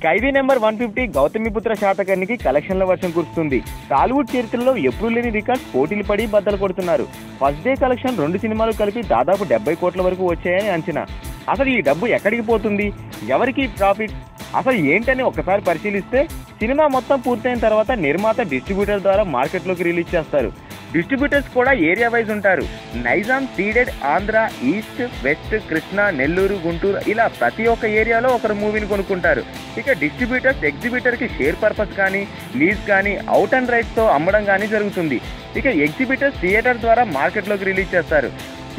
ఖైదీ number 150 Gautamiputra శాతకర్ణికి కలెక్షన్ల వర్షం కురుస్తుంది. టాలీవుడ్ చరిత్రలో ఎప్పుడూ లేని రికార్డ్స్ పోటీలు పడి బద్దలు కొడుతున్నారు. ఫస్ట్ డే కలెక్షన్ 2 సినిమాలు కలిపి దాదాపు 70 కోట్ల వరకు వచ్చాయని అంచనా. అసలు ఈ డబ్బు ఎక్కడికి పోతుంది, ఎవరికి ప్రాఫిట్, అసలు ఏంటని ఒకసారి పరిశీలిస్తే సినిమా మొత్తం పూర్తయిన తర్వాత నిర్మాత డిస్ట్రిబ్యూటర్ ద్వారా మార్కెట్లోకి రిలీజ్ చేస్తారు. డిస్ట్రిబ్యూటర్స్ కూడా ఏరియా వైజ్ ఉంటారు. Nizam, Ceded, Andhra, east, west, Krishna, Nellore, Guntur ఇలా ప్రతి ఒక్క ఏరియాలో ఒకరు మూవీని కొనుక్కుంటారు. ఇక డిస్ట్రిబ్యూటర్స్ ఎగ్జిబిటర్కి షేర్ పర్పస్ కానీ, లీజ్ కానీ, అవుట్ అండ్ రైట్స్తో అమ్మడం కానీ జరుగుతుంది. ఇక ఎగ్జిబిటర్స్ థియేటర్ ద్వారా మార్కెట్లోకి రిలీజ్ చేస్తారు.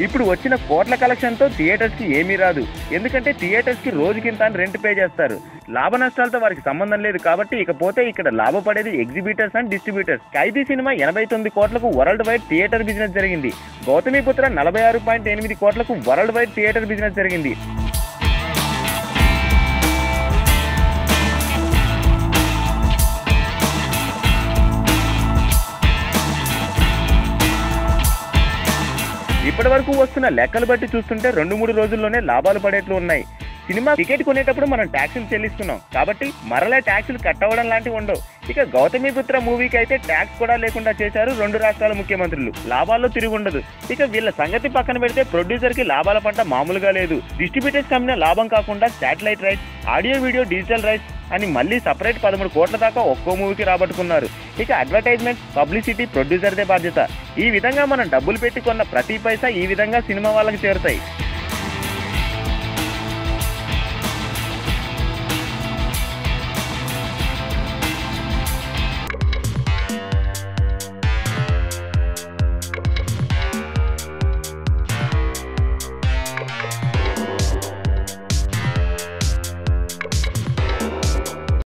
ఇప్పుడు వచ్చిన కోట్ల కలెక్షన్తో థియేటర్స్కి ఏమీ రాదు. ఎందుకంటే థియేటర్స్కి రోజుకింత అని రెంట్ పే చేస్తారు. లాభ నష్టాలతో వారికి సంబంధం లేదు కాబట్టి ఇకపోతే ఇక్కడ లాభపడేది exhibitors and distributors. Khaidi cinema 89 కోట్లకు వరల్డ్ వైడ్ థియేటర్ బిజినెస్ జరిగింది. గౌతమిపుత్ర 46.8 కోట్లకు వరల్డ్ వైడ్ థియేటర్ బిజినెస్ జరిగింది. ఇప్పటి వరకు వస్తున్న లెక్కలు బట్టి చూస్తుంటే 2-3 రోజుల్లోనే లాభాలు పడేట్లు ఉన్నాయి. సినిమా టికెట్ కొనేటప్పుడు మనం ట్యాక్సులు చెల్లిస్తున్నాం కాబట్టి మరలా ట్యాక్సులు కట్ అవ్వడం లాంటివి ఉండవు. ఇక గౌతమిపుత్ర మూవీకి అయితే ట్యాక్స్ కూడా లేకుండా చేశారు 2 రాష్ట్రాల ముఖ్యమంత్రులు. లాభాల్లో తిరిగి ఉండదు. ఇక వీళ్ళ సంగతి పక్కన పెడితే ప్రొడ్యూసర్ కి లాభాల పంట మామూలుగా లేదు. డిస్ట్రిబ్యూటర్స్ కమ్మిన లాభం కాకుండా satellite rights, audio video digital rights అని మళ్ళీ సపరేట్ 13 కోట్ల దాకా ఒక్కో మూవీకి రాబట్టుకున్నారు. ఇక అడ్వర్టైజ్మెంట్, పబ్లిసిటీ ప్రొడ్యూసర్దే బాధ్యత. ఈ విధంగా మనం డబ్బులు పెట్టి కొన్న ప్రతి పైసా ఈ విధంగా సినిమా వాళ్ళకి చేరుతాయి.